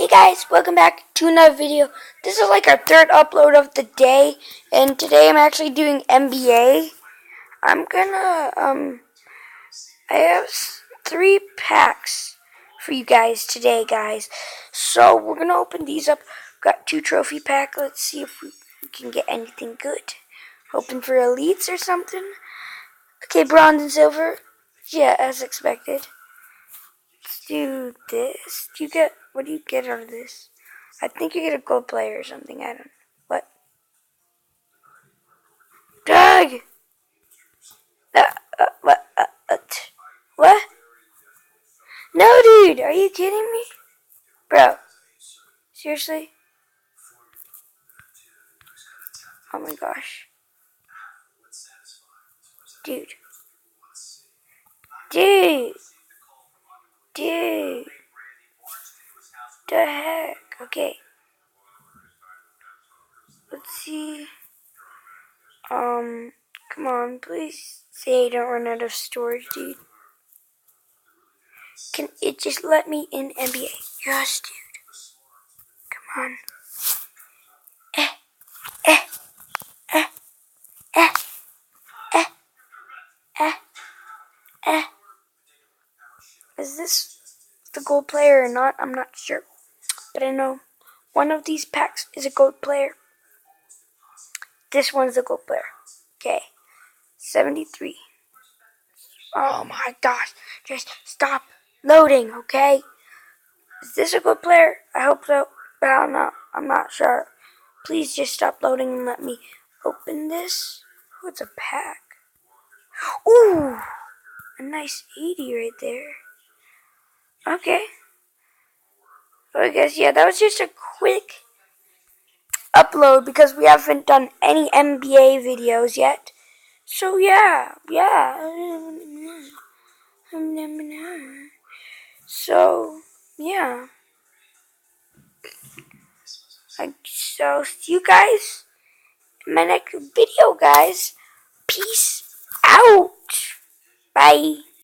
Guys, welcome back to another video. This is like our third upload of the day, and today I'm actually doing NBA. I'm gonna I have 3 packs for you guys today, guys. So we're gonna open these up. Got 2 trophy packs. Let's see if we can get anything good. Hoping for elites or something. Okay, bronze and silver. Yeah, as expected. Let's do this. What do you get out of this? I think you get a gold player or something. I don't know. What? Doug! What? What? No, dude! Are you kidding me? Bro. Seriously? Oh my gosh. Dude. Dude! Dude! The heck? Okay. Let's see. Come on, please say I don't run out of storage, dude. Can it just let me in NBA? Yes, dude. Come on. Eh, eh, eh, eh, eh, eh. Is this the gold player or not? I'm not sure. But I know one of these packs is a gold player. This one's a gold player. Okay. 73. Oh my gosh. Just stop loading, okay? Is this a good player? I hope so. But I'm not sure. Please just stop loading and let me open this. Oh, it's a pack. Ooh! A nice 80 right there. Okay. So I guess, yeah, that was just a quick upload because we haven't done any NBA videos yet. So yeah. So yeah. So see you guys in my next video, guys. Peace out. Bye.